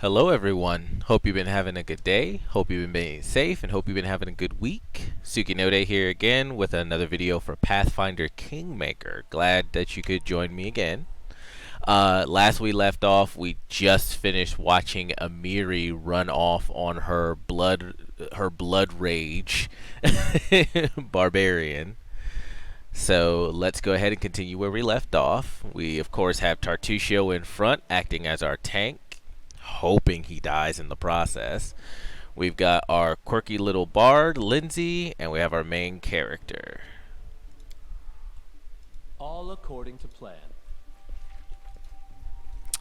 Hello everyone, hope you've been having a good day, hope you've been being safe, and hope you've been having a good week. Sukinode here again with another video for PathFinder King Maker. Glad that you could join me again. Last we left off, we just finished watching Amiri run off on her blood rage barbarian. So let's go ahead and continue where we left off. We of course have Tartusio in front acting as our tank, hoping he dies in the process. We've got our quirky little bard, Lindsay, and we have our main character. All according to plan.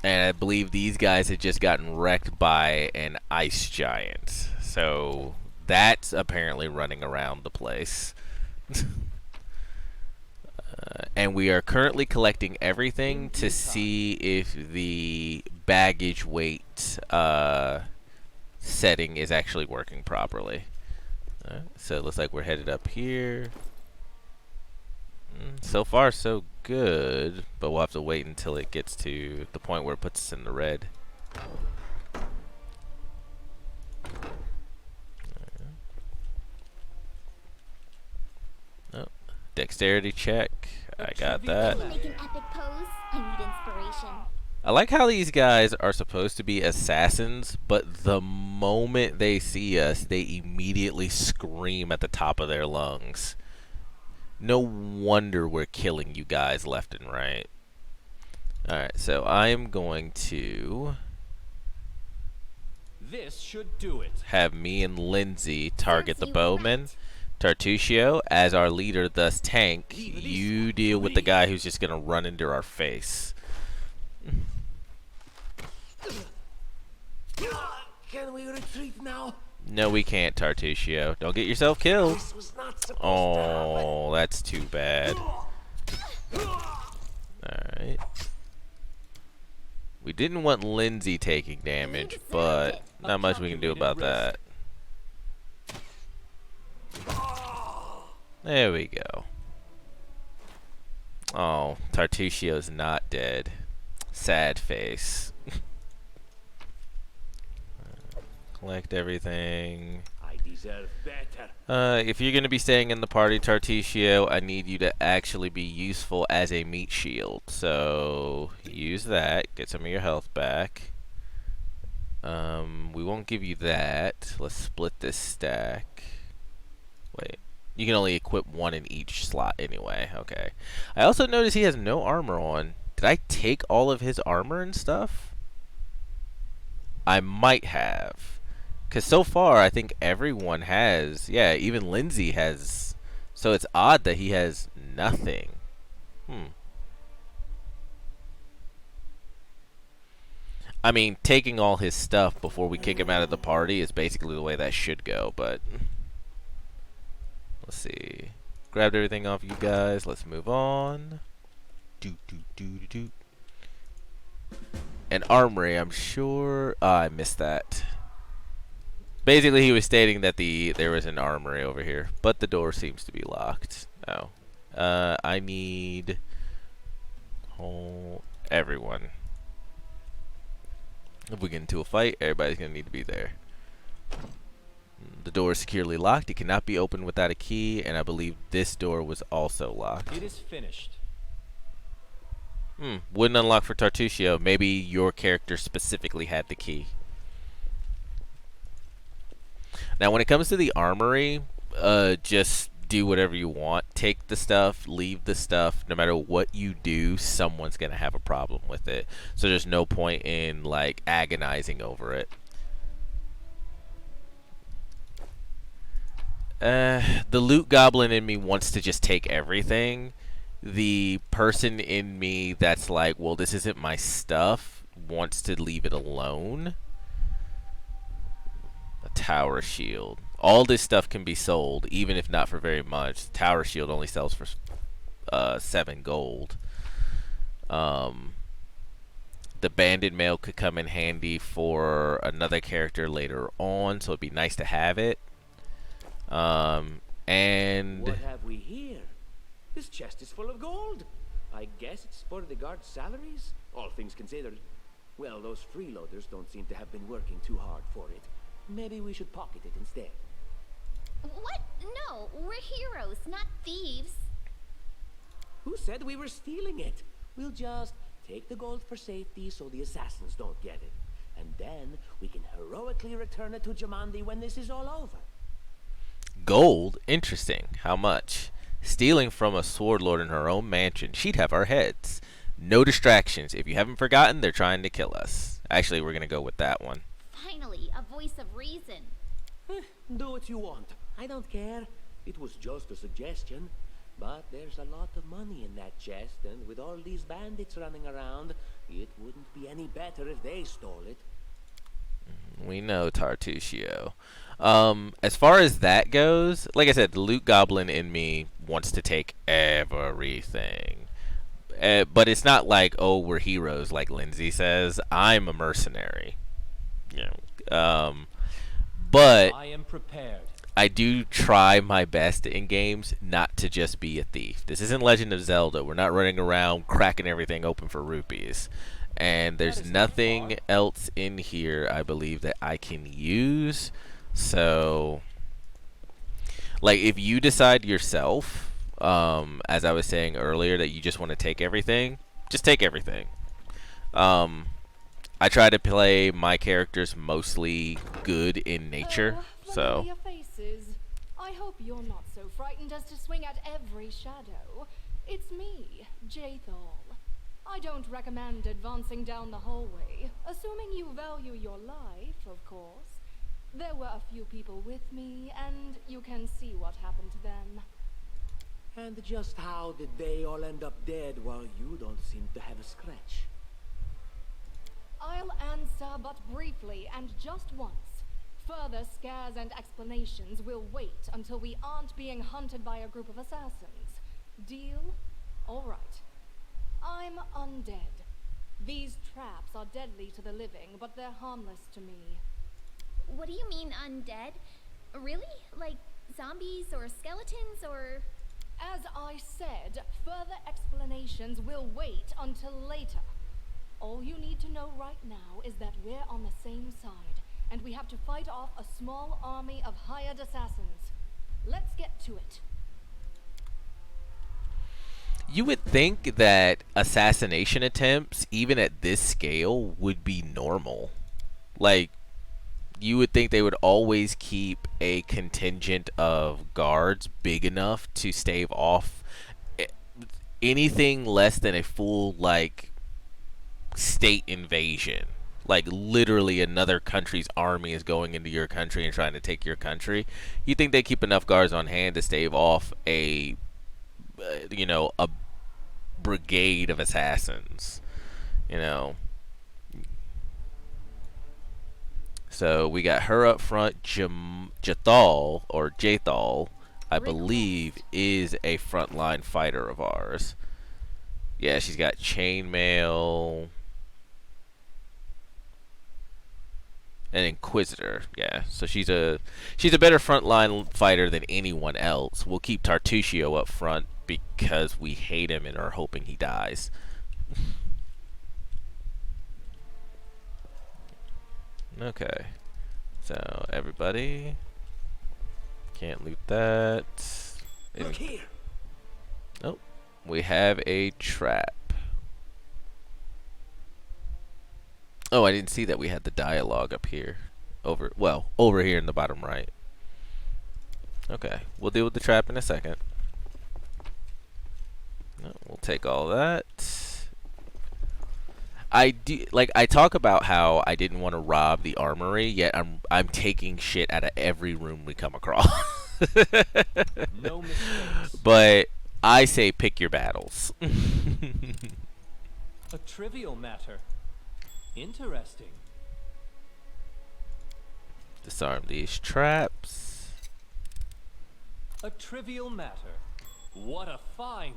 And I believe these guys had just gotten wrecked by an ice giant. So that's apparently running around the place. And we are currently collecting everything to see if the baggage weight setting is actually working properly. So it looks like we're headed up here. So far so good, but we'll have to wait until it gets to the point where it puts us in the red. Oh, dexterity check. I got that. Make an epic pose. I need inspiration. I like how these guys are supposed to be assassins, but the moment they see us, they immediately scream at the top of their lungs. No wonder we're killing you guys left and right. Alright, so I am going to This should do it. have me and Lindsay target the bowman. Tartusio, as our leader, thus tank, you deal with the guy who's just going to run into our face. Can we retreat now? No, we can't, Tartusio. Don't get yourself killed. Oh, that's too bad. Alright. We didn't want Lindsay taking damage, but not much we can do about that. There we go. Oh, Tartusio's not dead. Sad face. Collect everything. I deserve better. If you're going to be staying in the party, Tartusio, I need you to actually be useful as a meat shield. So, use that. Get some of your health back. We won't give you that. Let's split this stack. Wait. You can only equip one in each slot anyway. Okay. I also noticed he has no armor on. Did I take all of his armor and stuff? I might have. Because so far, I think everyone has. Yeah, even Lindsay has. So it's odd that he has nothing. I mean, taking all his stuff before we kick him out of the party is basically the way that should go, but... Let's see. Grabbed everything off you guys. Let's move on. An armory, I'm sure. I missed that. Basically, he was stating that there was an armory over here, but the door seems to be locked. Oh. I need everyone. If we get into a fight, everybody's going to need to be there. The door is securely locked. It cannot be opened without a key, and I believe this door was also locked. It is finished. Wouldn't unlock for Tartusio. Maybe your character specifically had the key. Now, when it comes to the armory, just do whatever you want. Take the stuff, leave the stuff. No matter what you do, someone's going to have a problem with it. So there's no point in, like, agonizing over it. The loot goblin in me wants to just take everything. The person in me that's like, well, this isn't my stuff, wants to leave it alone. A tower shield. All this stuff can be sold, even if not for very much. The tower shield only sells for 7 gold. The banded mail could come in handy for another character later on, so it'd be nice to have it. And what have we here? This chest is full of gold. I guess it's for the guards' salaries, all things considered. Well, those freeloaders don't seem to have been working too hard for it. Maybe we should pocket it instead. What? No, we're heroes, not thieves. Who said we were stealing it? We'll just take the gold for safety so the assassins don't get it. And then we can heroically return it to Jamandi when this is all over. Gold? Interesting. How much? Stealing from a sword lord in her own mansion. She'd have our heads. No distractions. If you haven't forgotten, they're trying to kill us. Actually, we're going to go with that one. Finally, a voice of reason. Do what you want. I don't care. It was just a suggestion. But there's a lot of money in that chest, and with all these bandits running around, it wouldn't be any better if they stole it. We know, Tartusio. As far as that goes, like I said, the loot goblin in me wants to take everything. But it's not like, oh, we're heroes, like Lindsay says. I'm a mercenary. You know, but I am prepared. I do try my best in games not to just be a thief. This isn't Legend of Zelda. We're not running around cracking everything open for rupees. And there's nothing else in here, I believe, that I can use. So, like, if you decide yourself, as I was saying earlier, that you just want to take everything, just take everything. I try to play my characters mostly good in nature, so. Familiar faces. I hope you're not so frightened as to swing at every shadow. It's me, Jathal. I don't recommend advancing down the hallway, assuming you value your life, of course. There were a few people with me, and you can see what happened to them. And just how did they all end up dead while you don't seem to have a scratch? I'll answer but briefly and just once. Further scares and explanations will wait until we aren't being hunted by a group of assassins. Deal? All right. I'm undead. These traps are deadly to the living, but they're harmless to me. What do you mean, undead? Really? Like zombies or skeletons or... As I said, further explanations will wait until later. All you need to know right now is that we're on the same side, and we have to fight off a small army of hired assassins. Let's get to it. You would think that assassination attempts, even at this scale, would be normal. Like, you would think they would always keep a contingent of guards big enough to stave off anything less than a full, like, state invasion. Like, literally another country's army is going into your country and trying to take your country. You think they keep enough guards on hand to stave off a a brigade of assassins, So we got her up front. Jathal, I believe, is a frontline fighter of ours. Yeah, she's got chainmail. An Inquisitor, yeah. So she's a better frontline fighter than anyone else. We'll keep Tartusio up front because we hate him and are hoping he dies. Okay. So everybody can't loot that. Look here. Oh, we have a trap. Oh, I didn't see that we had the dialogue up here. Over here in the bottom right. Okay, we'll deal with the trap in a second. No, we'll take all that. I talk about how I didn't want to rob the armory, yet I'm taking shit out of every room we come across. No mistakes. But I say pick your battles. A trivial matter. Interesting. Disarm these traps. A trivial matter. What a find.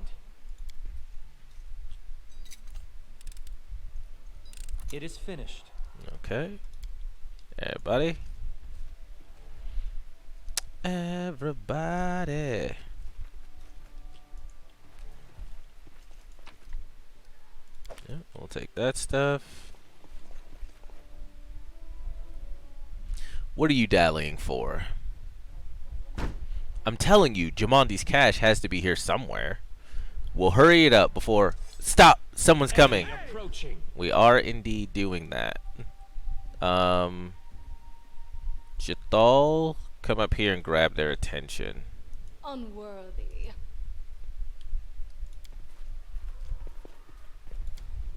It is finished. Okay. Everybody. Everybody. Yeah, we'll take that stuff. What are you dallying for? I'm telling you, Jamandi's cache has to be here somewhere. We'll hurry it up before... Stop! Someone's coming. Enemy approaching. We are indeed doing that. Jithal, come up here and grab their attention. Unworthy.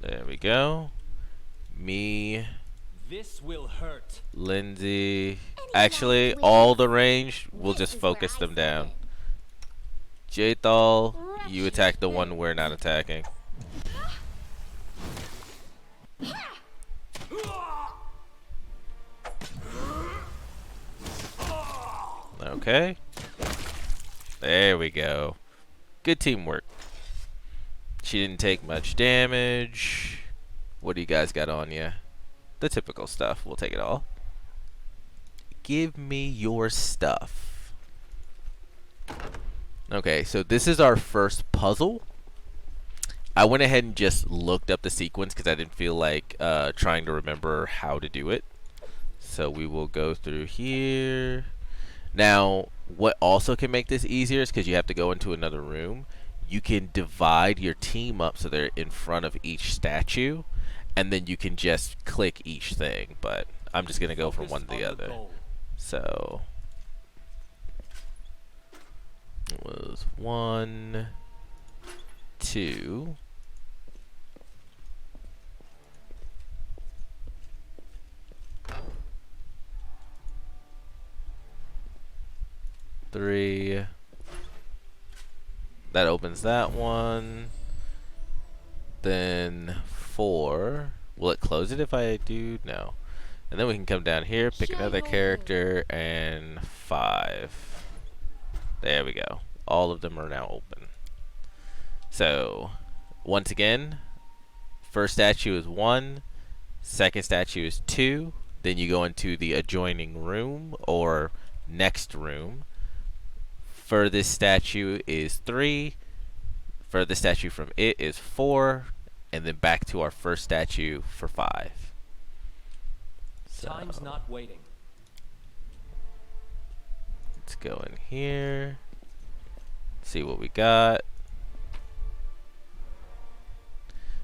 There we go. Me, This will hurt. Lindsay. Actually, all the range, we'll This just is where focus I them fit down. in. Jthal, you attack the one we're not attacking. Okay. There we go. Good teamwork. She didn't take much damage. What do you guys got on you? The typical stuff. We'll take it all. Give me your stuff. Okay, so this is our first puzzle. I went ahead and just looked up the sequence because I didn't feel like trying to remember how to do it. So we will go through here. Now, what also can make this easier is because you have to go into another room. You can divide your team up so they're in front of each statue, and then you can just click each thing. But I'm just going to go from Focus one to on the other. goal. So it was 1, 2. Three. That opens that one. Then 4. Will it close it if I do? No. And then we can come down here, pick another character, and 5. There we go. All of them are now open. So, once again, first statue is 1, second statue is 2, then you go into the adjoining room or next room. Furthest statue is 3, furthest statue from it is 4, and then back to our first statue for 5. So, Time's not waiting. let's go in here, see what we got.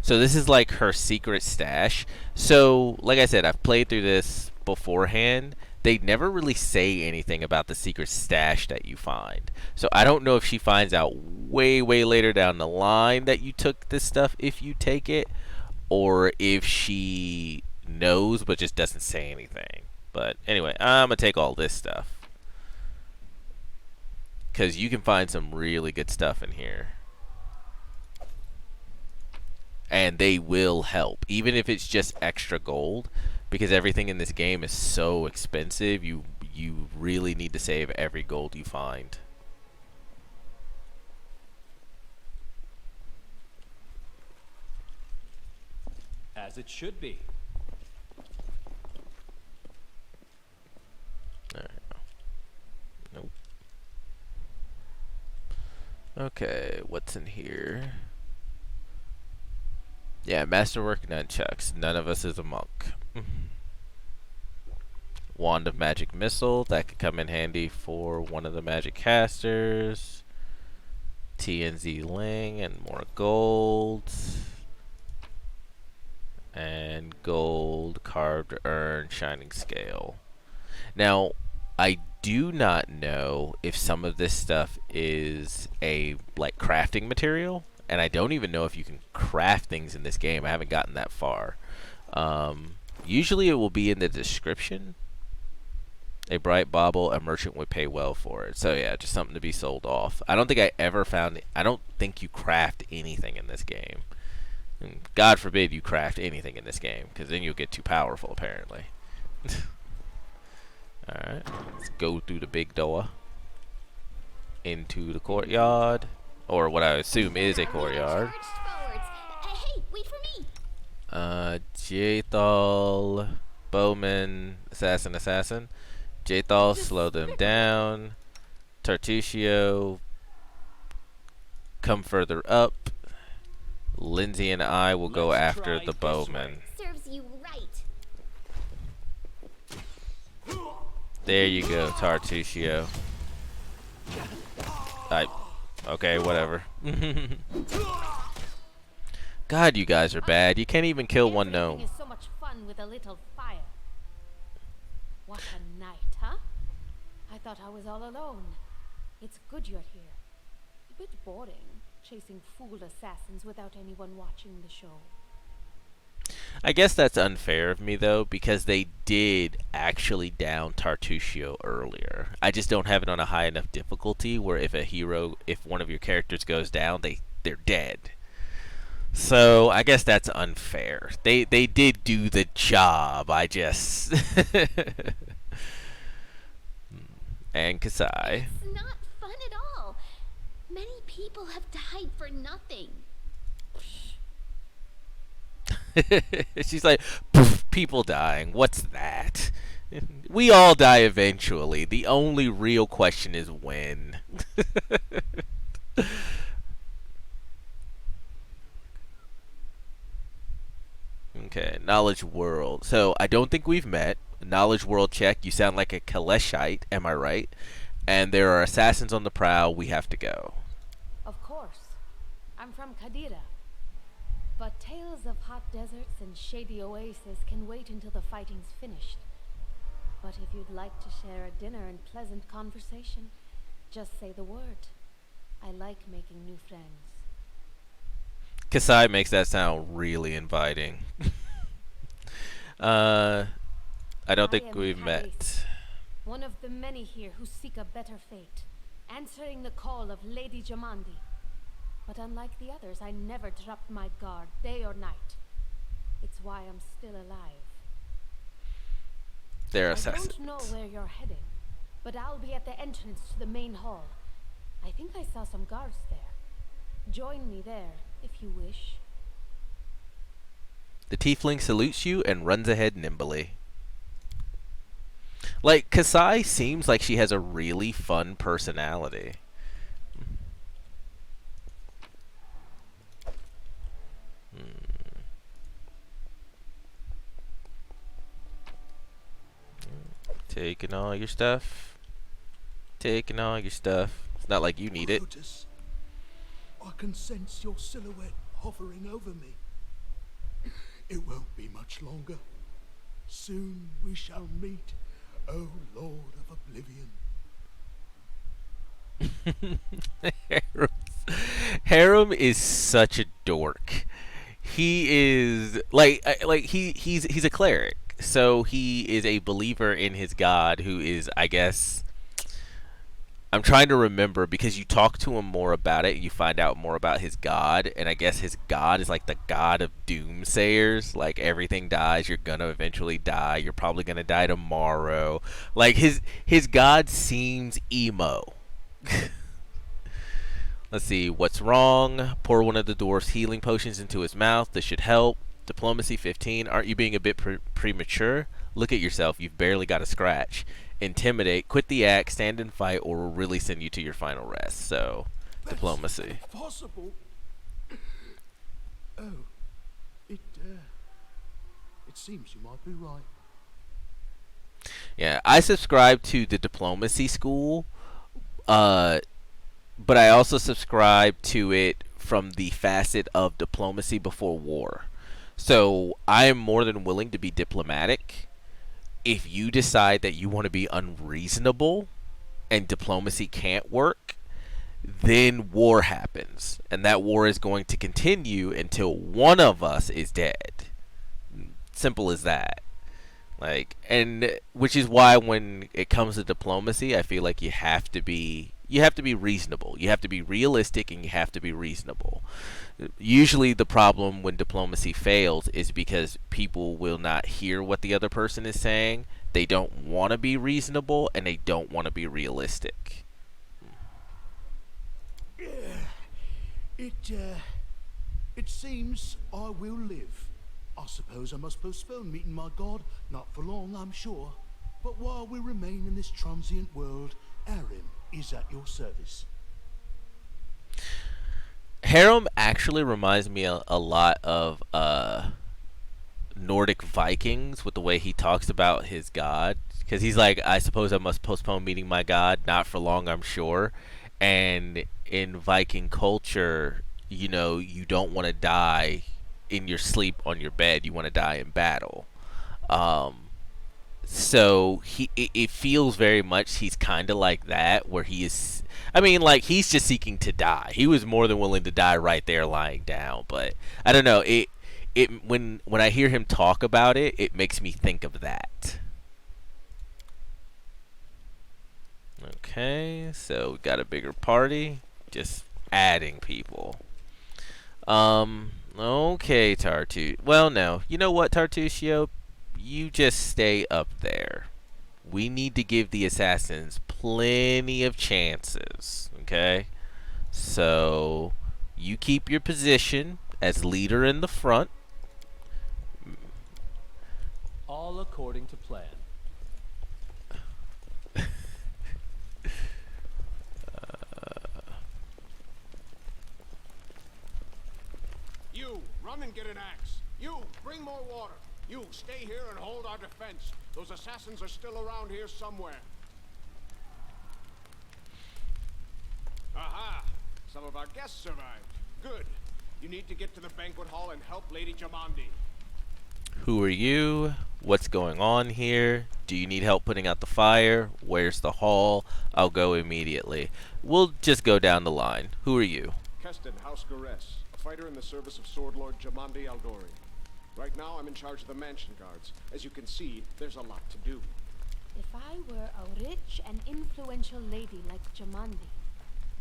So this is like her secret stash. So, like I said, I've played through this beforehand. They never really say anything about the secret stash that you find. So I don't know if she finds out way, way later down the line that you took this stuff if you take it, or if she knows but just doesn't say anything. But anyway, I'm going to take all this stuff, because you can find some really good stuff in here. And they will help, even if it's just extra gold, because everything in this game is so expensive. You really need to save every gold you find. As it should be. There we go. Nope. Okay, what's in here? Yeah, masterwork nunchucks. None of us is a monk. Wand of magic missile. That could come in handy for one of the magic casters. TNZ Ling and more gold. And gold carved urn shining scale. Now, I do not know if some of this stuff is a like crafting material, and I don't even know if you can craft things in this game. I haven't gotten that far. Usually it will be in the description. A bright bauble, a merchant would pay well for it. So yeah, just something to be sold off. I don't think I ever found it. I don't think you craft anything in this game. And God forbid you craft anything in this game, because then you'll get too powerful apparently. Alright, let's go through the big door into the courtyard, or what I assume is a courtyard. Charged forwards. Hey, wait for me. Jthal, Bowman, Assassin. Jthal, slow them down. Tartusio, come further up. Lindsay and I will go Let's after try the this Bowman. way. Serves you right. There you go, Tartusio. Okay, whatever. God, you guys are bad. You can't even kill one Everything gnome. is so much fun with a little fire. What a night, huh? I thought I was all alone. It's good you're here. A bit boring, chasing fool assassins without anyone watching the show. I guess that's unfair of me, though, because they did actually down Tartusio earlier. I just don't have it on a high enough difficulty where if one of your characters goes down, they're dead. So I guess that's unfair. They did do the job. I just and Kasai. It's not fun at all. Many people have died for nothing. She's like, "Poof, people dying. What's that? We all die eventually. The only real question is when." Okay, knowledge world. So I don't think we've met. Knowledge world check. You sound like a Kaleshite. Am I right? And there are assassins on the prowl. We have to go. Of course. I'm from Kadira. But tales of hot deserts and shady oases can wait until the fighting's finished. But if you'd like to share a dinner and pleasant conversation, just say the word. I like making new friends. Kasai makes that sound really inviting. I don't think am we've Haris, met. one of the many here who seek a better fate, answering the call of Lady Jamandi. But unlike the others, I never dropped my guard, day or night. It's why I'm still alive. They're I assassins. don't know where you're heading, but I'll be at the entrance to the main hall. I think I saw some guards there. Join me there, if you wish. The tiefling salutes you and runs ahead nimbly. Like, Kasai seems like she has a really fun personality. Taking all your stuff. Taking all your stuff. It's not like you need it. Brutus, I can sense your silhouette hovering over me. It won't be much longer. Soon we shall meet, O Lord of Oblivion. Harem is such a dork. He is he's a cleric, so he is a believer in his god, who is, I guess, I'm trying to remember, because you talk to him more about it and you find out more about his god, and I guess his god is like the god of doomsayers. Like, everything dies, you're gonna eventually die, you're probably gonna die tomorrow. Like, his god seems emo. Let's see, what's wrong? Pour one of the dwarf's healing potions into his mouth. This should help. Diplomacy 15. Aren't you being a bit premature? Look at yourself. You've barely got a scratch. Intimidate. Quit the act. Stand and fight, or we'll really send you to your final rest. So, That's diplomacy. Possible. Oh, it seems you might be right. Yeah, I subscribe to the diplomacy school, but I also subscribe to it from the facet of diplomacy before war. So I am more than willing to be diplomatic. If you decide that you want to be unreasonable and diplomacy can't work, then war happens. And that war is going to continue until one of us is dead. Simple as that. Like, and which is why when it comes to diplomacy, I feel like you have to be reasonable. You have to be realistic, and you have to be reasonable. Usually the problem when diplomacy fails is because people will not hear what the other person is saying. They don't want to be reasonable, and they don't want to be realistic. It seems I will live. I suppose I must postpone meeting my god. Not for long, I'm sure. But while we remain in this transient world, Arim is at your service. Harem actually reminds me a lot of Nordic Vikings, with the way he talks about his god. because he's like, I suppose I must postpone meeting my god, not for long, I'm sure. And in Viking culture, you know, you don't want to die in your sleep on your bed. You want to die in battle. So it feels very much he's kind of like that, where he is. I mean, like, he's just seeking to die. He was more than willing to die right there, lying down. But I don't know. When I hear him talk about it, it makes me think of that. Okay, so we got a bigger party. Just adding people. Okay, Tartu. Well, no. You know what, Tartusio? You just stay up there. We need to give the assassins plenty of chances, okay? So, you keep your position as leader in the front. All according to plan. You, run and get an axe. You, bring more water. You, stay here and hold our defense. Those assassins are still around here somewhere. Aha! Some of our guests survived. Good. You need to get to the banquet hall and help Lady Jamandi. Who are you? What's going on here? Do you need help putting out the fire? Where's the hall? I'll go immediately. We'll just go down the line. Who are you? Keston, House Garess, a fighter in the service of Sword Lord Jamandi Aldori. Right now, I'm in charge of the mansion guards. As you can see, there's a lot to do. If I were a rich and influential lady like Jamandi,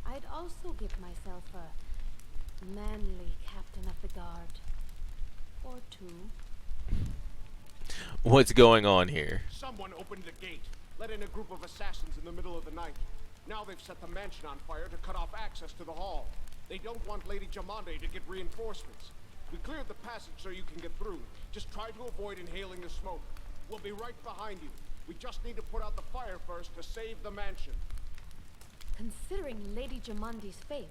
I'd also give myself a manly captain of the guard. Or two. What's going on here? Someone opened the gate, let in a group of assassins in the middle of the night. Now they've set the mansion on fire to cut off access to the hall. They don't want Lady Jamandi to get reinforcements. We cleared the passage so you can get through. Just try to avoid inhaling the smoke. We'll be right behind you. We just need to put out the fire first to save the mansion. Considering Lady Jamandi's fame,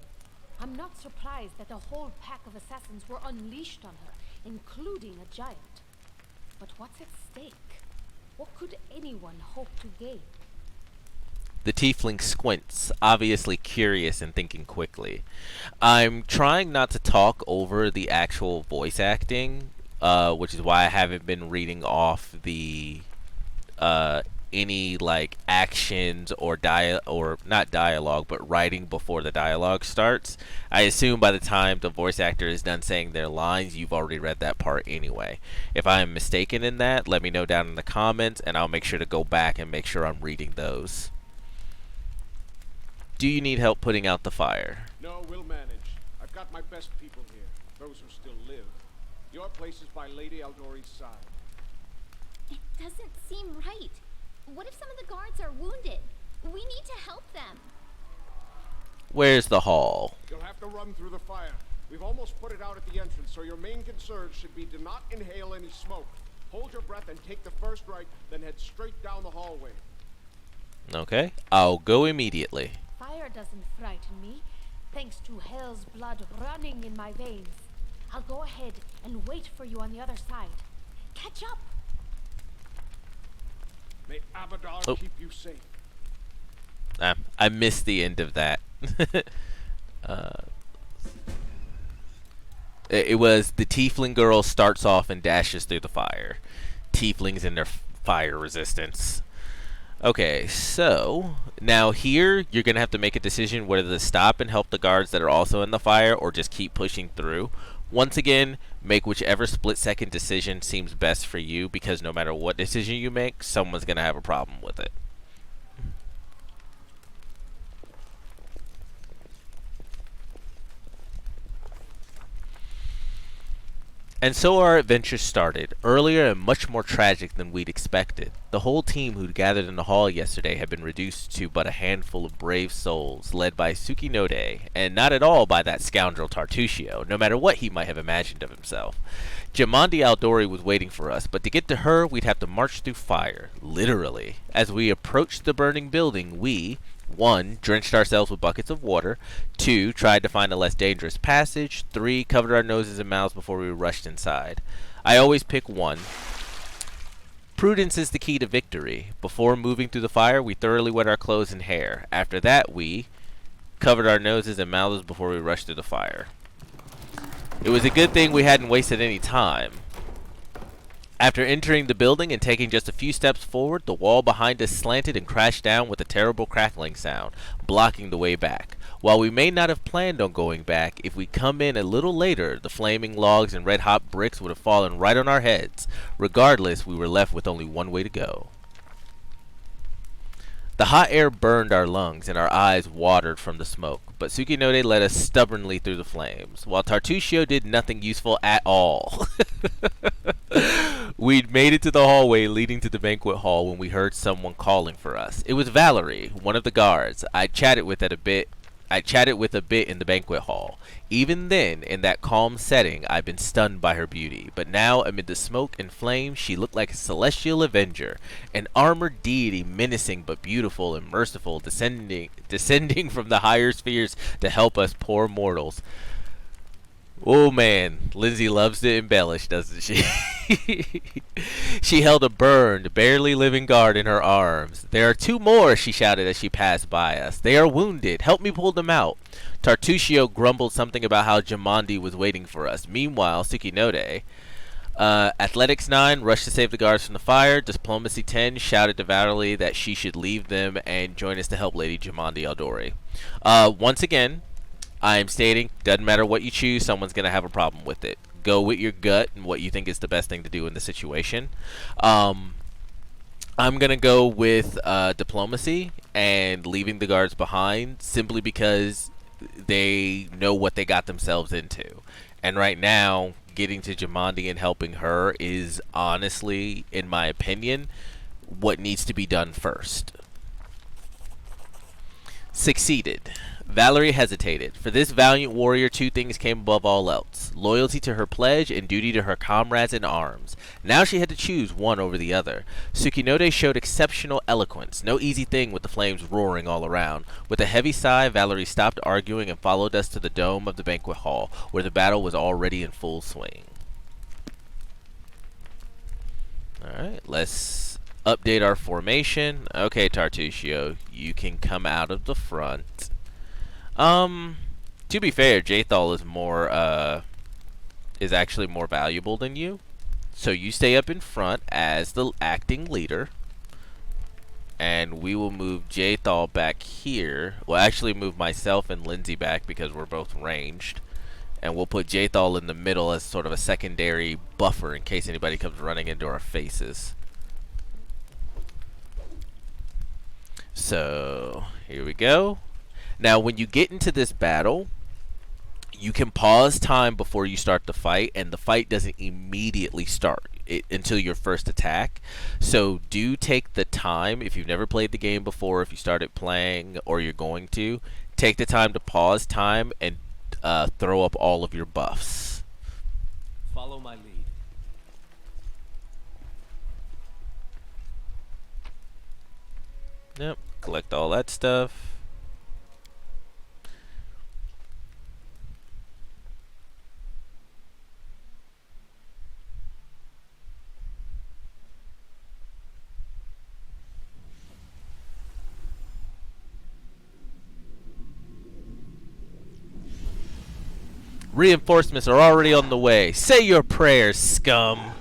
I'm not surprised that a whole pack of assassins were unleashed on her, including a giant. But what's at stake? What could anyone hope to gain? The tiefling squints, obviously curious and thinking quickly. I'm trying not to talk over the actual voice acting, which is why I haven't been reading off the any like actions or not dialogue, but writing before the dialogue starts. I assume by the time the voice actor is done saying their lines, you've already read that part anyway. If I am mistaken in that, let me know down in the comments, and I'll make sure to go back and make sure I'm reading those. Do you need help putting out the fire? No, we'll manage. I've got my best people here, those who still live. Your place is by Lady Aldori's side. It doesn't seem right. What if some of the guards are wounded? We need to help them. Where's the hall? You'll have to run through the fire. We've almost put it out at the entrance, so your main concern should be to not inhale any smoke. Hold your breath and take the first right, then head straight down the hallway. Okay, I'll go immediately. Fire doesn't frighten me, thanks to hell's blood running in my veins. I'll go ahead and wait for you on the other side. Catch up! May Abadar keep you safe. I missed the end of that. It was the tiefling girl starts off and dashes through the fire. Tieflings and their fire resistance. Okay, so now here you're going to have to make a decision whether to stop and help the guards that are also in the fire or just keep pushing through. Once again, make whichever split-second decision seems best for you, because no matter what decision you make, someone's going to have a problem with it. And so our adventure started, earlier and much more tragic than we'd expected. The whole team who'd gathered in the hall yesterday had been reduced to but a handful of brave souls, led by Tsukinode, and not at all by that scoundrel Tartusio, no matter what he might have imagined of himself. Jamandi Aldori was waiting for us, but to get to her, we'd have to march through fire, literally. As we approached the burning building, we, 1. Drenched ourselves with buckets of water. 2. Tried to find a less dangerous passage. 3. Covered our noses and mouths before we rushed inside. I always pick 1. Prudence is the key to victory. Before moving through the fire, we thoroughly wet our clothes and hair. After that, we covered our noses and mouths before we rushed through the fire. It was a good thing we hadn't wasted any time. After entering the building and taking just a few steps forward, the wall behind us slanted and crashed down with a terrible crackling sound, blocking the way back. While we may not have planned on going back, if we'd come in a little later, the flaming logs and red-hot bricks would have fallen right on our heads. Regardless, we were left with only one way to go. The hot air burned our lungs and our eyes watered from the smoke, but Tsukinode led us stubbornly through the flames, while Tartuccio did nothing useful at all. We'd made it to the hallway leading to the banquet hall when we heard someone calling for us. It was Valerie, one of the guards. I chatted with a bit in the banquet hall. Even then, in that calm setting, I'd been stunned by her beauty. But now, amid the smoke and flames, she looked like a celestial avenger, an armored deity, menacing but beautiful and merciful, descending from the higher spheres to help us poor mortals. Oh man, Lindsay loves to embellish, doesn't she? She held a burned, barely living guard in her arms. "There are two more," she shouted as she passed by us. "They are wounded. Help me pull them out." Tartuccio grumbled something about how Jamandi was waiting for us. Meanwhile, Tsukinode, Athletics 9 rushed to save the guards from the fire. Diplomacy 10 shouted to Valerie that she should leave them and join us to help Lady Jamandi Aldori. Once again, I am stating, doesn't matter what you choose, someone's going to have a problem with it. Go with your gut and what you think is the best thing to do in the situation. I'm going to go with diplomacy and leaving the guards behind simply because they know what they got themselves into. And right now, getting to Jamandi and helping her is honestly, in my opinion, what needs to be done first. Succeeded. Valerie hesitated. For this valiant warrior, two things came above all else: loyalty to her pledge and duty to her comrades in arms. Now she had to choose one over the other. Tsukinode showed exceptional eloquence, no easy thing with the flames roaring all around. With a heavy sigh, Valerie stopped arguing and followed us to the dome of the banquet hall, where the battle was already in full swing. Alright, let's update our formation. Okay, Tartuccio, you can come out of the front. To be fair, Jathal is actually more valuable than you. So you stay up in front as the acting leader. And we will move Jathal back here. We'll actually move myself and Lindsay back because we're both ranged. And we'll put Jathal in the middle as sort of a secondary buffer in case anybody comes running into our faces. So, here we go. Now, when you get into this battle, you can pause time before you start the fight, and the fight doesn't immediately start until your first attack. So do take the time, if you've never played the game before, if you started playing or you're going to, take the time to pause time and throw up all of your buffs. Follow my lead. Yep, collect all that stuff. Reinforcements are already on the way. Say your prayers, scum.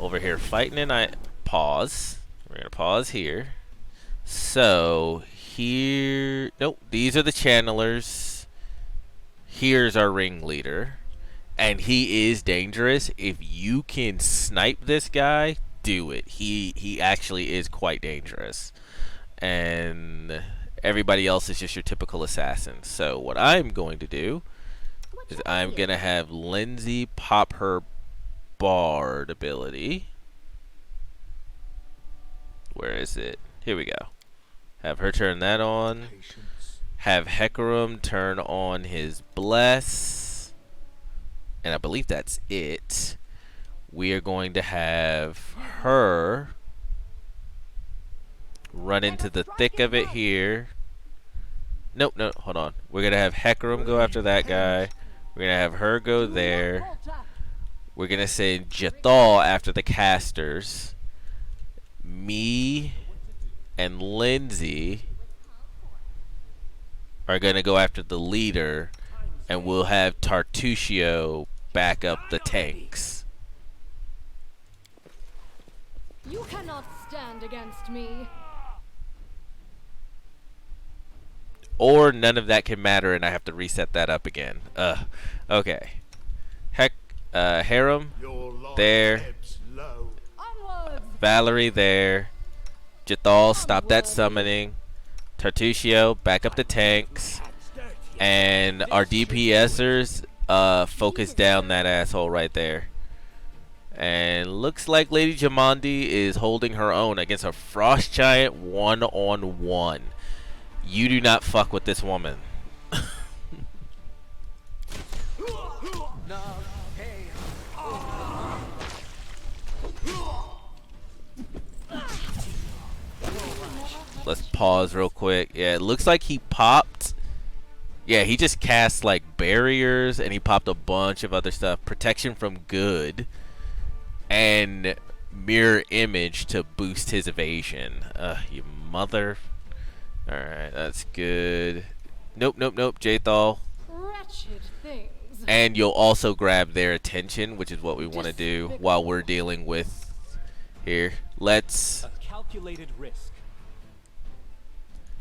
Over here fighting, and I pause. We're gonna pause here. So here, nope. These are the channelers. Here's our ringleader, and he is dangerous. If you can snipe this guy, do it. He actually is quite dangerous, and everybody else is just your typical assassin. So what I'm going to do is I'm going to have Lindsay pop her bard ability. Where is it? Here we go. Have her turn that on. Have Hecarim turn on his bless. And I believe that's it. We are going to have her run into the thick of it here. Nope, no, hold on. We're going to have Hecarim go after that guy. We're going to have her go there. We're gonna send Jathal after the casters. Me and Lindsay are gonna go after the leader, and we'll have Tartusio back up the tanks. You cannot stand against me. Or none of that can matter, and I have to reset that up again. Okay. Harem, there. Onwards! Valerie, there. Jathal, stop that summoning. Tartusio, back up the tanks. And our DPSers, focus down that asshole right there. And looks like Lady Jamandi is holding her own against a Frost Giant 1-on-1. You do not fuck with this woman. Let's pause real quick. Yeah, it looks like he popped. Yeah, he just cast like barriers, and he popped a bunch of other stuff. Protection from good. And mirror image to boost his evasion. You mother. Alright, that's good. Nope, nope, nope, Jathal. Wretched things. And you'll also grab their attention, which is what we want to do while we're dealing with here. Let's... A calculated risk.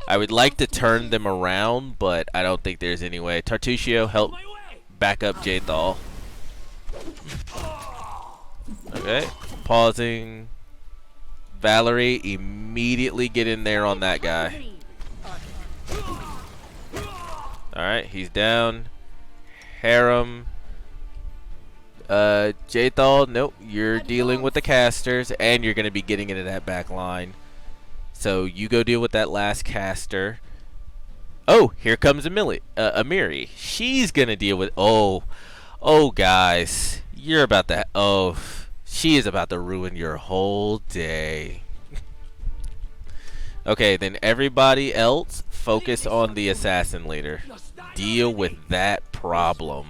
I would like to turn them around, but I don't think there's any way. Tartusio, help back up Jathal. Okay, pausing. Valerie, immediately get in there on that guy. Alright, he's down. Harem. Jathal, nope, you're dealing with the casters, and you're going to be getting into that back line. So you go deal with that last caster. Oh, here comes Amiri. She's going to deal with... Oh, guys. You're about to... Oh, she is about to ruin your whole day. Okay, then everybody else focus on the assassin leader. Deal with that problem.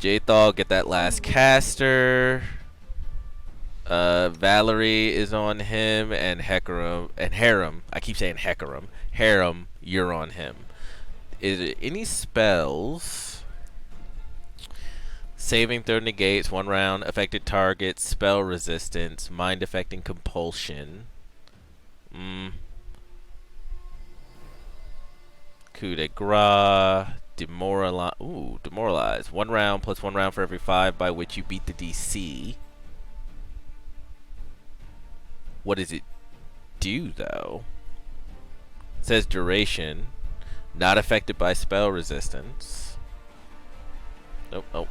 Jathal, get that last caster. Valerie is on him, and Harem. I keep saying Hecarim. Harem, you're on him. Is there any spells? Saving throw negates 1 round. Affected targets. Spell resistance. Mind affecting compulsion. Coup de grace. Demoralize. Ooh, demoralize. 1 round plus 1 round for every 5 by which you beat the DC. What does it do, though? It says duration. Not affected by spell resistance. Nope. Oh.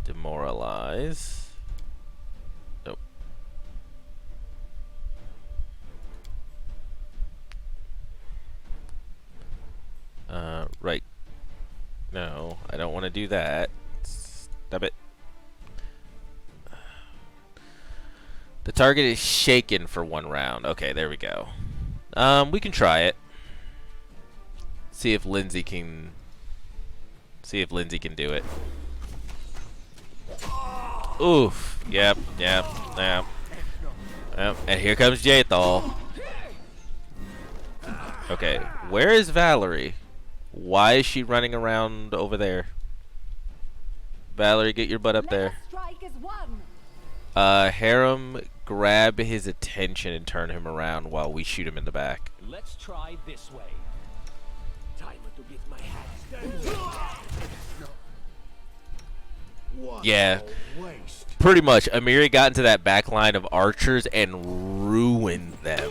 Demoralize. Nope. Right. No, I don't want to do that. Stop it. The target is shaken for 1 round. Okay, there we go. We can try it. See if Lindsay can do it. Oof. Yep. And here comes Jathal. Okay, where is Valerie? Why is she running around over there? Valerie, get your butt up there. Harem, grab his attention and turn him around while we shoot him in the back. Let's try this way. Time to get my hat dirty. Yeah, pretty much. Amiri got into that back line of archers and ruined them.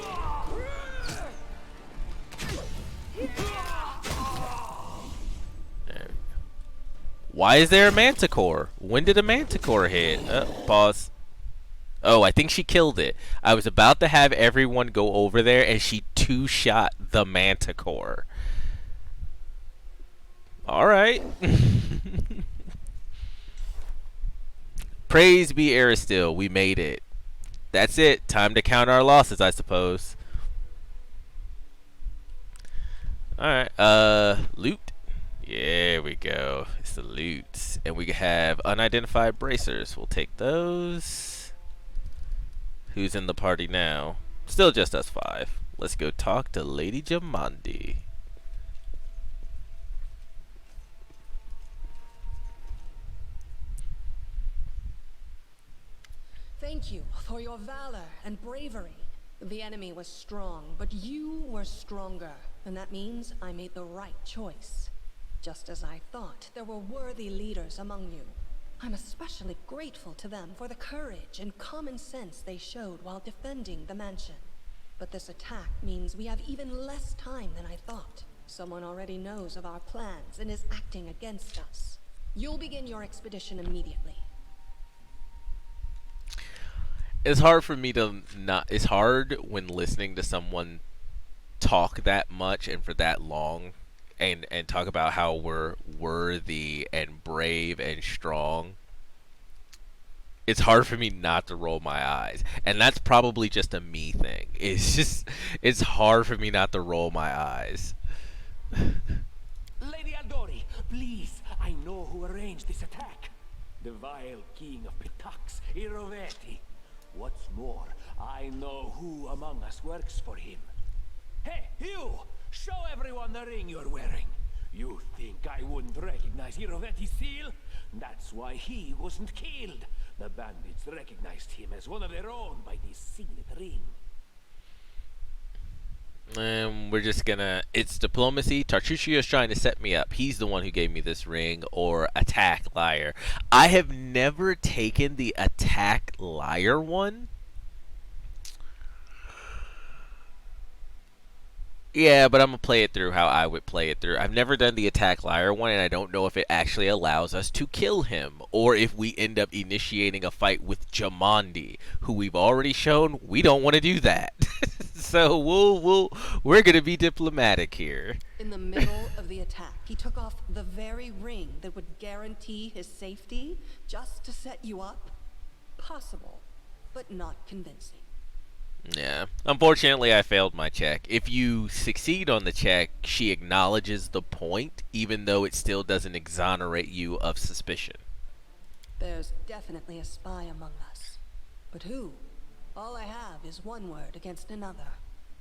Why is there a manticore? When did a manticore hit? Pause. Oh, I think she killed it. I was about to have everyone go over there, and she 2-shot the manticore. Alright. Praise be Aristil. We made it. That's it. Time to count our losses, I suppose. Alright. Loot. Yeah, we go. It's the loot. And we have unidentified bracers. We'll take those. Who's in the party now? Still just us 5. Let's go talk to Lady Jamandi. Thank you for your valor and bravery. The enemy was strong, but you were stronger. And that means I made the right choice. Just as I thought, there were worthy leaders among you. I'm especially grateful to them for the courage and common sense they showed while defending the mansion. But this attack means we have even less time than I thought. Someone already knows of our plans and is acting against us. You'll begin your expedition immediately. It's hard for me to not. It's hard when listening to someone talk that much and for that long, and talk about how we're worthy and brave and strong. It's hard for me not to roll my eyes, and that's probably just a me thing. It's hard for me not to roll my eyes. Lady Aldori, please, I know who arranged this attack. The vile king of Pitax, Irovetti. What's more, I know who among us works for him. Hey, you! Show everyone the ring you're wearing. You think I wouldn't recognize Irovetti's seal? That's why he wasn't killed. The bandits recognized him as one of their own by this signet ring. We're just gonna. It's diplomacy. Tartuccio is trying to set me up. He's the one who gave me this ring. Or attack liar. I have never taken the attack liar one. Yeah, but I'm gonna play it through how I would play it through. I've never done the attack liar one, and I don't know if it actually allows us to kill him, or if we end up initiating a fight with Jamandi, who we've already shown we don't want to do that. So we're gonna be diplomatic here. In the middle of the attack, he took off the very ring that would guarantee his safety just to set you up. Possible, but not convincing. Yeah. Unfortunately, I failed my check. If you succeed on the check, she acknowledges the point, even though it still doesn't exonerate you of suspicion. There's definitely a spy among us. But who? All I have is one word against another.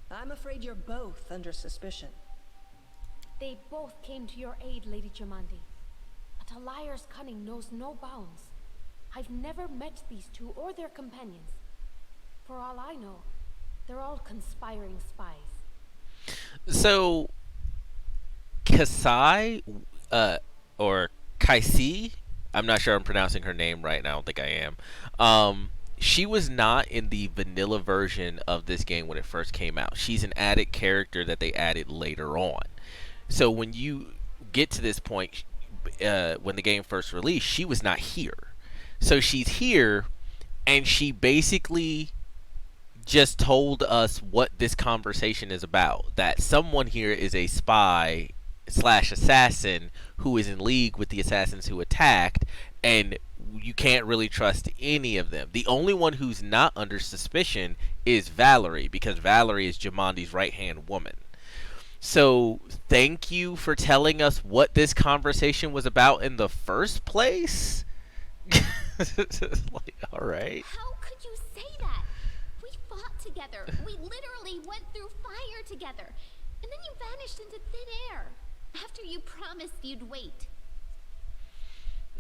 I'm afraid you're both under suspicion. They both came to your aid, Lady Jamandi. But a liar's cunning knows no bounds. I've never met these two or their companions. For all I know, they're all conspiring spies. So, Kasai, or Kaisi, I'm not sure I'm pronouncing her name right now, I don't think I am. She was not in the vanilla version of this game when it first came out. She's an added character that they added later on. So when you get to this point, when the game first released, she was not here. So she's here, and she basically just told us what this conversation is about. That someone here is a spy / assassin who is in league with the assassins who attacked, and you can't really trust any of them. The only one who's not under suspicion is Valerie, because Valerie is Jamandi's right-hand woman. So thank you for telling us what this conversation was about in the first place. Like, all right. How could you say that? We fought together. We literally went through fire together. And then you vanished into thin air. After you promised you'd wait.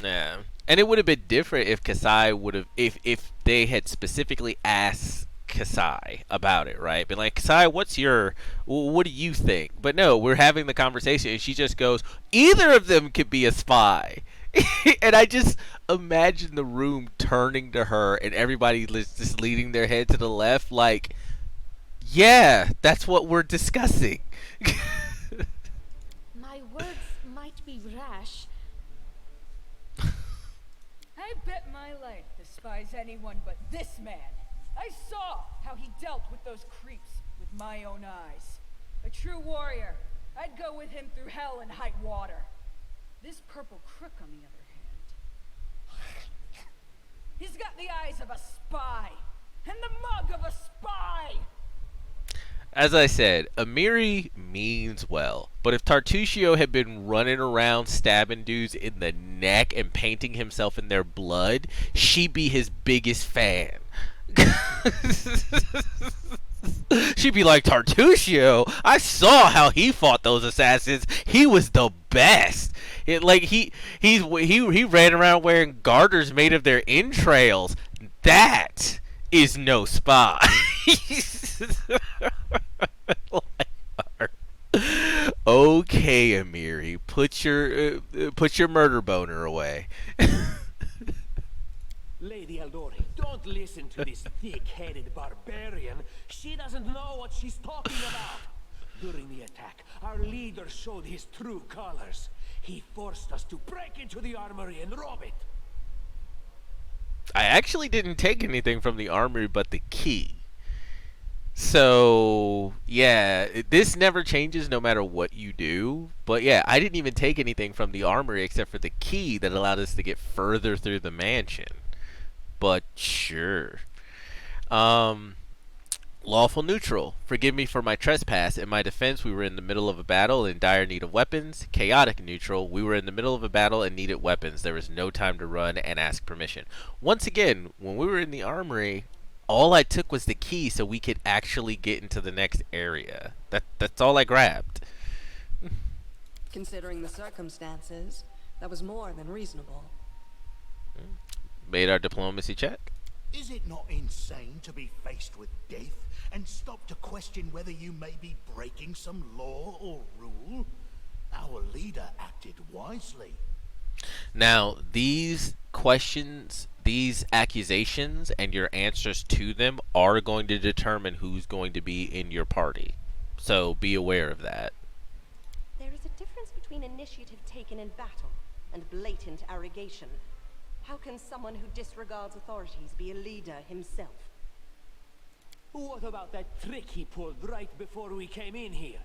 Yeah. And it would have been different if Kasai would have, if they had specifically asked Kasai about it, right? Been like, Kasai, what do you think? But no, we're having the conversation, and she just goes, either of them could be a spy. And I just imagine the room turning to her, and everybody just leaning their head to the left, like, yeah, that's what we're discussing. My words might be rash. I bet my life despise anyone but this man. I saw how he dealt with those creeps with my own eyes. A true warrior. I'd go with him through hell and high water. This purple crook, on the other hand, he's got the eyes of a spy and the mug of a spy. As I said, Amiri means well, but if Tartusio had been running around stabbing dudes in the neck and painting himself in their blood, she'd be his biggest fan. She'd be like, Tartusio, I saw how he fought those assassins. He was the best. He ran around wearing garters made of their entrails. That is no spy. Okay, Amiri, put your murder boner away. Lady Eldori, don't listen to this thick-headed barbarian. She doesn't know what she's talking about. During the attack, our leader showed his true colors. He forced us to break into the armory and rob it. I actually didn't take anything from the armory but the key. So, yeah, this never changes no matter what you do. But yeah, I didn't even take anything from the armory except for the key that allowed us to get further through the mansion. But sure. Lawful neutral. Forgive me for my trespass. In my defense, we were in the middle of a battle in dire need of weapons. Chaotic neutral. We were in the middle of a battle and needed weapons. There was no time to run and ask permission. Once again, when we were in the armory, all I took was the key so we could actually get into the next area. That's all I grabbed. Considering the circumstances, that was more than reasonable. Made our diplomacy check. Is it not insane to be faced with death and stop to question whether you may be breaking some law or rule? Our leader acted wisely. Now, these questions, these accusations, and your answers to them are going to determine who's going to be in your party. So be aware of that. There is a difference between initiative taken in battle and blatant arrogation. How can someone who disregards authorities be a leader himself? What about that trick he pulled right before we came in here?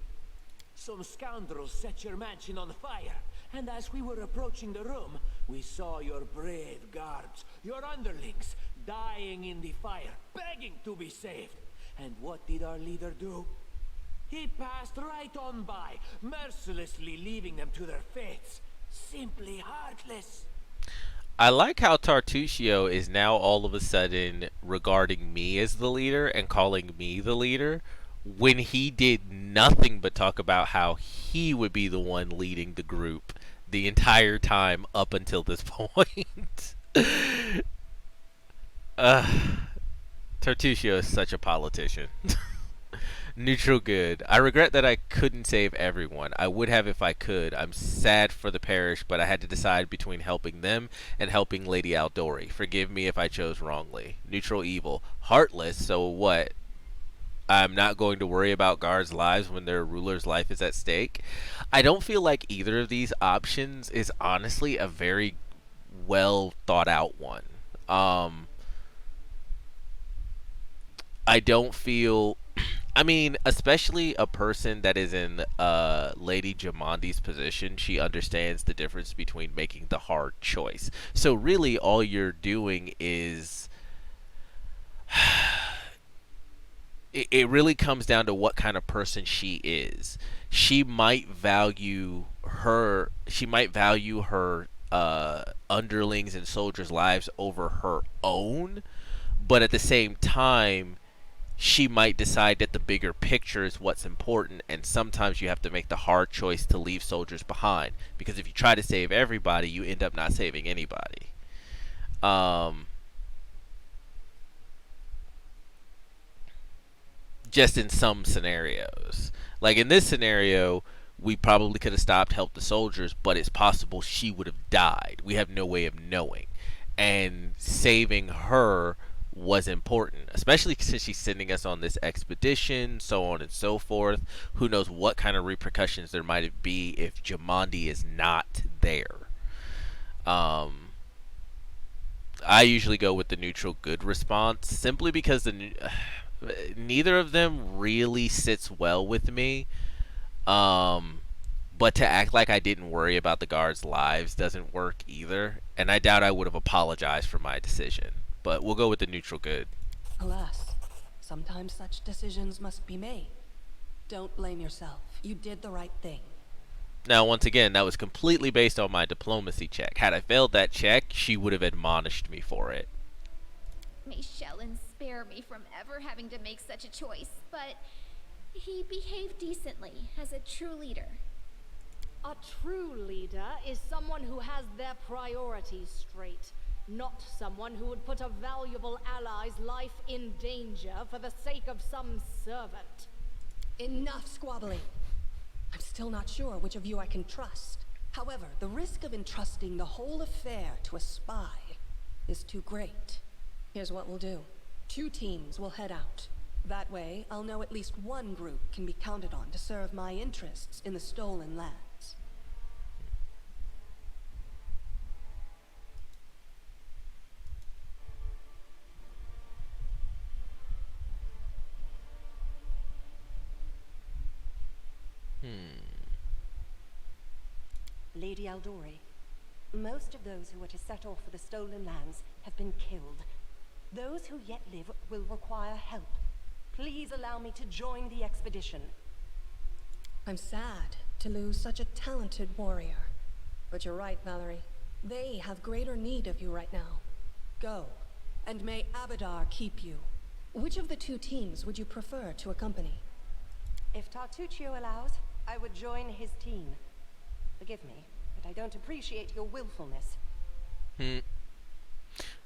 Some scoundrels set your mansion on fire, and as we were approaching the room, we saw your brave guards, your underlings, dying in the fire, begging to be saved. And what did our leader do? He passed right on by, mercilessly leaving them to their fates. Simply heartless. I like how Tartusio is now all of a sudden regarding me as the leader and calling me the leader when he did nothing but talk about how he would be the one leading the group the entire time up until this point. Tartusio is such a politician. Neutral good. I regret that I couldn't save everyone. I would have if I could. I'm sad for the parish, but I had to decide between helping them and helping Lady Aldori. Forgive me if I chose wrongly. Neutral evil. Heartless, so what? I'm not going to worry about guards' lives when their ruler's life is at stake. I don't feel like either of these options is honestly a very well thought out one. I don't feel... I mean, especially a person that is in Lady Jamandi's position, she understands the difference between making the hard choice. So really all you're doing is... it really comes down to what kind of person she is. She might value her underlings and soldiers' lives over her own, but at the same time she might decide that the bigger picture is what's important, and sometimes you have to make the hard choice to leave soldiers behind, because if you try to save everybody, you end up not saving anybody. Just in some scenarios. Like in this scenario, we probably could have stopped, helped the soldiers, but it's possible she would have died. We have no way of knowing. And saving her was important, especially since she's sending us on this expedition, so on and so forth. Who knows what kind of repercussions there might be if Jamandi is not there. I usually go with the neutral good response, simply because neither of them really sits well with me. But to act like I didn't worry about the guards' lives doesn't work either, and I doubt I would have apologized for my decision. But we'll go with the neutral good. Alas, sometimes such decisions must be made. Don't blame yourself. You did the right thing. Now, once again, that was completely based on my diplomacy check. Had I failed that check, she would have admonished me for it. May Shellen spare me from ever having to make such a choice, but he behaved decently as a true leader. A true leader is someone who has their priorities straight, not someone who would put a valuable ally's life in danger for the sake of some servant. Enough squabbling. I'm still not sure which of you I can trust. However, the risk of entrusting the whole affair to a spy is too great. Here's what we'll do. 2 teams will head out. That way, I'll know at least one group can be counted on to serve my interests in the stolen lands. Lady Aldori, most of those who are to set off for the stolen lands have been killed. Those who yet live will require help. Please allow me to join the expedition. I'm sad to lose such a talented warrior. But you're right, Valerie. They have greater need of you right now. Go, and may Abadar keep you. Which of the 2 teams would you prefer to accompany? If Tartuccio allows, I would join his team. Forgive me, but I don't appreciate your willfulness.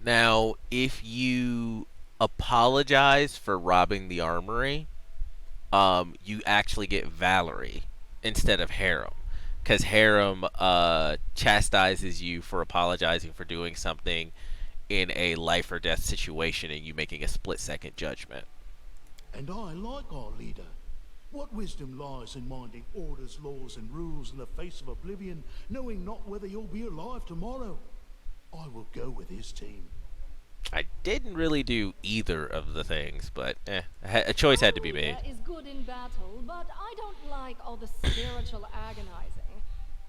Now, if you apologize for robbing the armory, you actually get Valerie instead of Harem. Because Harem chastises you for apologizing for doing something in a life or death situation and you making a split-second judgment. And I like our leader. What wisdom lies in minding orders, laws, and rules in the face of oblivion, knowing not whether you'll be alive tomorrow? I will go with his team. I didn't really do either of the things, but a choice had to be made. Is good in battle, but I don't like all the spiritual agonizing.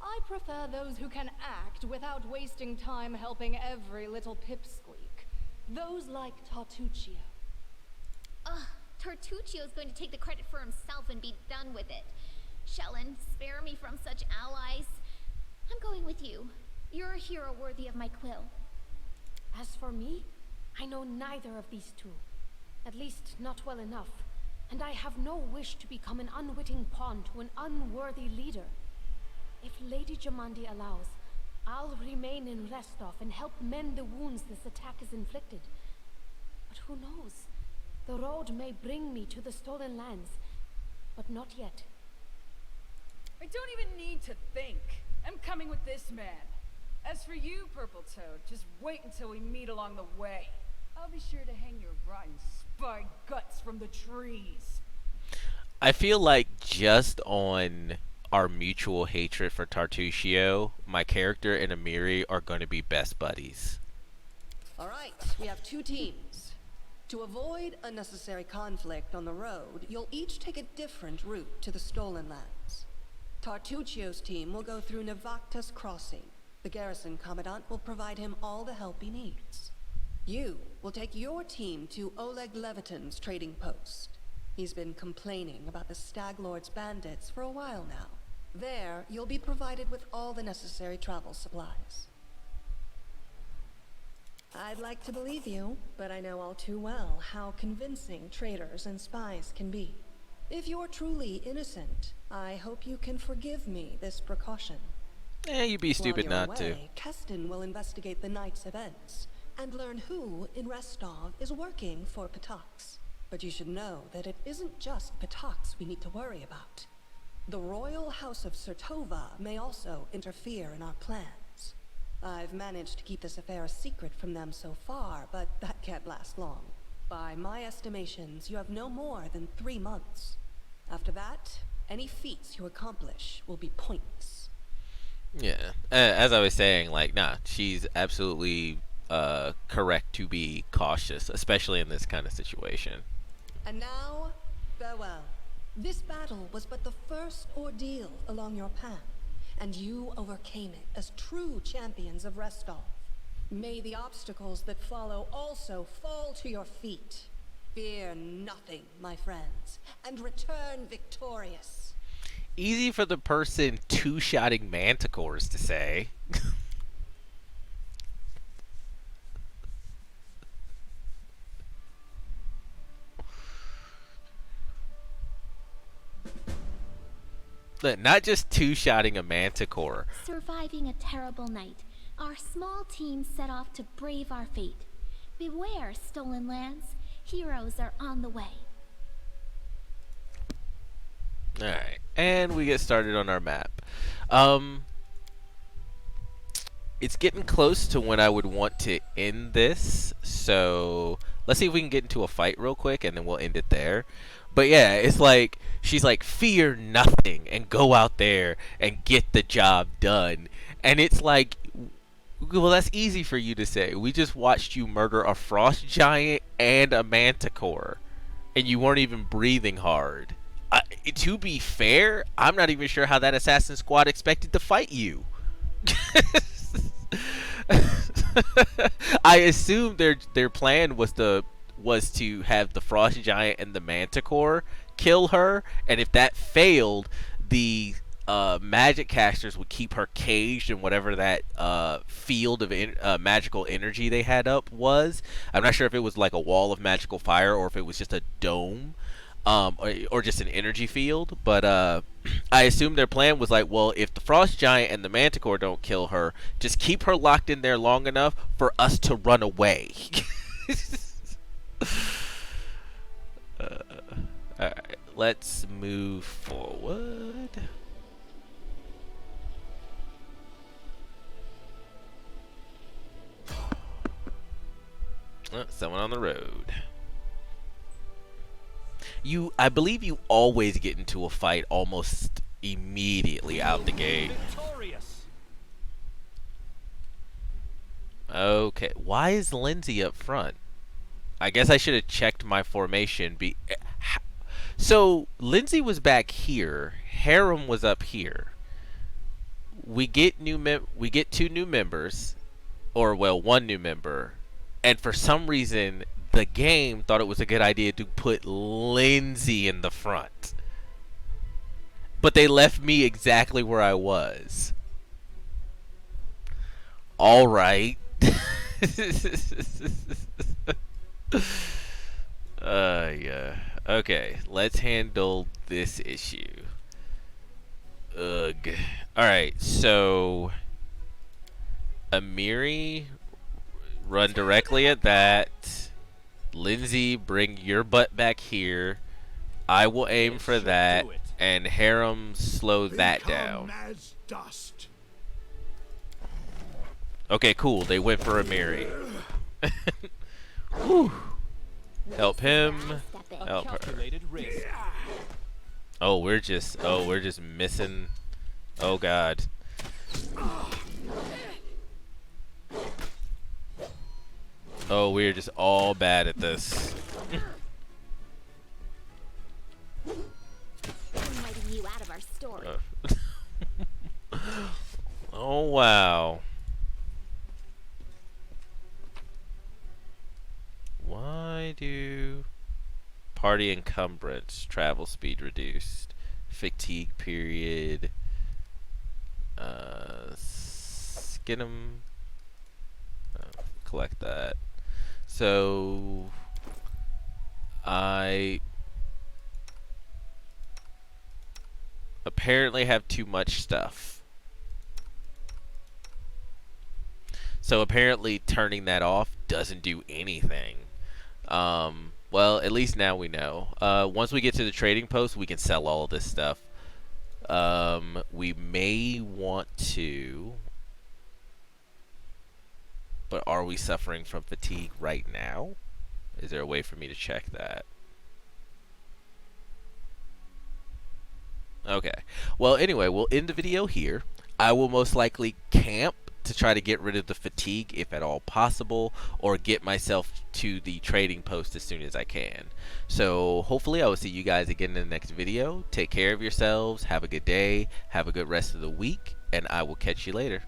I prefer those who can act without wasting time helping every little pipsqueak. Those like Tartuccio. Ugh, Tartuccio's going to take the credit for himself and be done with it. Shellen, spare me from such allies. I'm going with you. You're a hero worthy of my quill. As for me, I know neither of these 2. At least not well enough. And I have no wish to become an unwitting pawn to an unworthy leader. If Lady Jamandi allows, I'll remain in Restov and help mend the wounds this attack has inflicted. But who knows? The road may bring me to the stolen lands, but not yet. I don't even need to think. I'm coming with this man. As for you, Purple Toad, just wait until we meet along the way. I'll be sure to hang your rotten spy guts from the trees. I feel like just on our mutual hatred for Tartuccio, my character and Amiri are going to be best buddies. Alright, we have 2 teams. To avoid unnecessary conflict on the road, you'll each take a different route to the stolen lands. Tartuccio's team will go through Navakta's crossing. The garrison commandant will provide him all the help he needs. You will take your team to Oleg Levitin's trading post. He's been complaining about the Stag Lord's bandits for a while now. There, you'll be provided with all the necessary travel supplies. I'd like to believe you, but I know all too well how convincing traitors and spies can be. If you're truly innocent, I hope you can forgive me this precaution. You'd be stupid not to. Keston will investigate the night's events and learn who in Restov is working for Patox. But you should know that it isn't just Patox we need to worry about. The royal house of Sertova may also interfere in our plans. I've managed to keep this affair a secret from them so far, but that can't last long. By my estimations, you have no more than 3 months. After that, any feats you accomplish will be pointless. Yeah, as I was saying, like, nah, she's absolutely correct to be cautious, especially in this kind of situation. And now, farewell. This battle was but the first ordeal along your path, and you overcame it as true champions of Restov. May the obstacles that follow also fall to your feet. Fear nothing, my friends, and return victorious. Easy for the person two-shotting manticores to say. Not just two-shotting a manticore. Surviving a terrible night, our small team set off to brave our fate. Beware, stolen lands. Heroes are on the way. Alright, and we get started on our map. It's getting close to when I would want to end this, so let's see if we can get into a fight real quick, and then we'll end it there. But yeah, it's like, she's like, fear nothing, and go out there and get the job done. And it's like, well, that's easy for you to say. We just watched you murder a frost giant and a manticore, and you weren't even breathing hard. To be fair, I'm not even sure how that assassin squad expected to fight you. I assume their plan was to have the frost giant and the manticore kill her, and if that failed, the magic casters would keep her caged in whatever that field of magical energy they had up was. I'm not sure if it was like a wall of magical fire or if it was just a dome, or just an energy field. But I assume their plan was like, well, if the frost giant and the manticore don't kill her, just keep her locked in there long enough for us to run away. Alright, let's move forward. Oh, someone on the road. I believe you always get into a fight almost immediately out the gate. Victorious. Okay, why is Lindsay up front? I guess I should have checked my formation. So Lindsay was back here. Harem was up here. We get two new members, or well, one new member, and for some reason the game thought it was a good idea to put Lindsay in the front, but they left me exactly where I was. All right. Yeah. Okay, let's handle this issue. Ugh. Alright, so Amiri, run directly at that. Lindsay, bring your butt back here. I will aim for that. And Harem, slow that down. As dust. Okay, cool. They went for Amiri. Whew. Help him. Help her. Calculated risk. Oh, we're just missing. Oh God. Oh, we're just all bad at this. Inviting you out of our story. Oh wow. Why do party encumbrance, travel speed reduced, fatigue period, skin 'em, collect that. So I apparently have too much stuff. So apparently turning that off doesn't do anything. Well, at least now we know. Once we get to the trading post, we can sell all of this stuff. We may want to, but are we suffering from fatigue right now? Is there a way for me to check that? Okay. Well, anyway, we'll end the video here. I will most likely camp to try to get rid of the fatigue if at all possible, or get myself to the trading post as soon as I can. So hopefully I will see you guys again in the next video. Take care of yourselves, have a good day, have a good rest of the week, and I will catch you later.